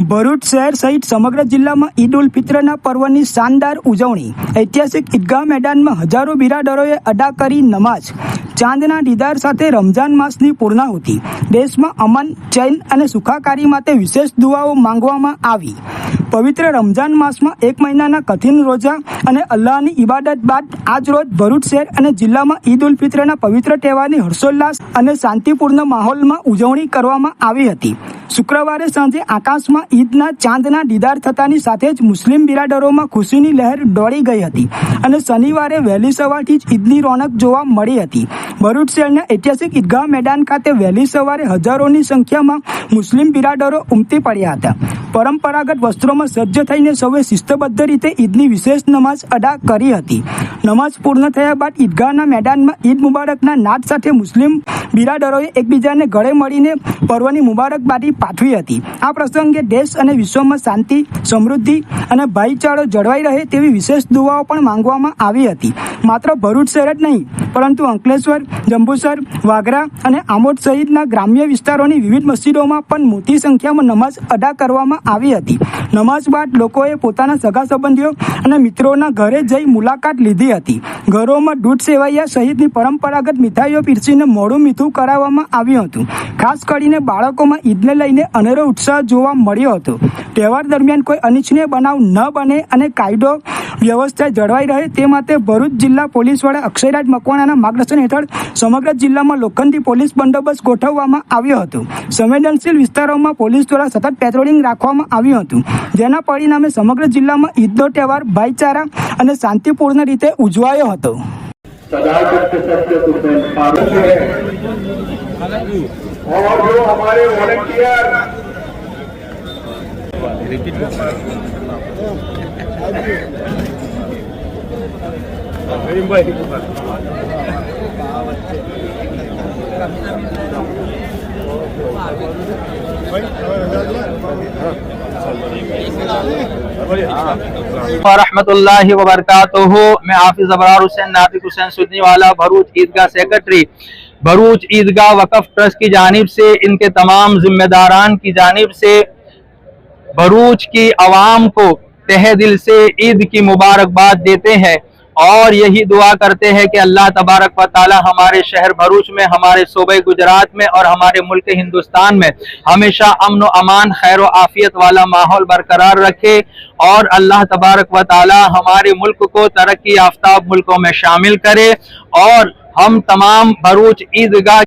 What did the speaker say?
ભરૂચ શહેર સહિત સમગ્ર જિલ્લામાં ઈદ ઉલ ફિત્રના પર્વની શાનદાર ઉજવણી। ઐતિહાસિક ઈદગાહ મેદાનમાં હજારો બિરાદરોએ અદા કરી નમાઝ। ચાંદના દીદાર સાથે રમઝાન માસની પૂર્ણાહુતિ। દેશમાં અમન, ચૈન અને સુખાકારી માટે વિશેષ દુઆઓ માંગવામાં આવી। પવિત્ર રમઝાન માસમાં એક મહિનાના કઠિન રોજા અને અલ્લાહની ઇબાદત બાદ આજ રોજ ભરૂચ શહેર અને જિલ્લામાં ઈદ ઉલ ફિત્રના પવિત્ર તહેવારની હર્ષોલ્લાસ અને શાંતિપૂર્ણ માહોલમાં ઉજવણી કરવામાં આવી હતી। શુક્રવારે સાંજે આકાશમાં ઈદના ચાંદના દીદાર થતાની સાથે જ મુસ્લિમ બિરાદરોમાં ખુશીની લહેર દોડી ગઈ હતી અને શનિવારે વહેલી સવારથી જ ઈદની રોનક જોવા મળી હતી। ભરૂચ શહેરના ઐતિહાસિક ઈદગાહ મેદાન ખાતે વહેલી સવારે હજારોની સંખ્યામાં મુસ્લિમ બિરાદરો ઉમટી પડ્યા હતા। પરંપરાગત વસ્ત્રોમાં સજ્જ થઈને સૌએ શિસ્તબદ્ધ રીતે ઈદની વિશેષ નમાઝ અદા કરી હતી। નમાઝ પૂર્ણ થયા બાદ ઈદગાહના મેદાનમાં ઈદ મુબારકના નાદ સાથે મુસ્લિમ બિરાદરોએ એકબીજાને ગળે મળીને પર્વની મુબારકબાદી પાઠવી હતી। આ પ્રસંગે દેશ અને વિશ્વમાં શાંતિ, સમૃદ્ધિ અને ભાઈચારો જળવાઈ રહે તેવી વિશેષ દુઆઓ પણ માંગવામાં આવી હતી। માત્ર ભરૂચ શહેર જ નહીં પરંતુ અંકલેશ્વર, જંબુસર, વાગરા અને આમોદ સહિતના ગ્રામ્ય વિસ્તારોની વિવિધ મસ્જિદોમાં પણ મોટી સંખ્યામાં નમાઝ અદા કરવામાં આવી હતી। નમાઝ બાદ લોકોએ પોતાના સગા સંબંધીઓ અને મિત્રોના ઘરે જઈ મુલાકાત લીધી હતી। ઘરોમાં દૂધ સેવૈયા સહિતની પરંપરાગત મીઠાઈઓ પીરસીને મોઢું મીઠું કરાવવામાં આવ્યું હતું। ખાસ કરીને બાળકોમાં ઈદને લઈને અનેરો ઉત્સાહ જોવા મળ્યો હતો। તહેવાર દરમિયાન કોઈ અનિચ્છનીય બનાવ ન બને અને કાયદો વ્યવસ્થા જળવાઈ રહે તે માટે ભરૂચ જિલ્લા પોલીસ વડા અક્ષયરાજ મકવાણાના માર્ગદર્શન હેઠળ સમગ્ર જિલ્લામાં લોખંડી પોલીસ બંદોબસ્ત ગોઠવવામાં આવ્યો હતો। સંવેદનશીલ વિસ્તારોમાં પોલીસ દ્વારા સતત પેટ્રોલિંગ રાખવામાં આવ્યું હતું, જેના પરિણામે સમગ્ર જિલ્લામાં ઈદનો તહેવાર ભાઈચારા અને શાંતિપૂર્ણ રીતે ઉજવાયો હતો। और जो हमारे वॉलंटियर रहमतुल्लाहि व बरकातुहू। मैं हाफिज अबरार हुसैन नातिक हुसैन सुन्नी वाला भरूच ईदगाह सेक्रेटरी भरूच ईदगाह वक़फ़ ट्रस्ट की जानिब से इनके तमाम जिम्मेदारान की जानिब से भरूच की आवाम को तहे दिल से ईद की मुबारकबाद देते हैं और यही दुआ करते हैं कि अल्लाह तबारक व ताला हमारे शहर भरूच में, हमारे सूबे गुजरात में और हमारे मुल्क हिंदुस्तान में हमेशा अमन व अमान, खैर व आफियत वाला माहौल बरकरार रखे और अल्लाह तबारक व ताला हमारे मुल्क को तरक्की याफ्ता मुल्कों में शामिल करे और हम तमाम भरूच ईदगाह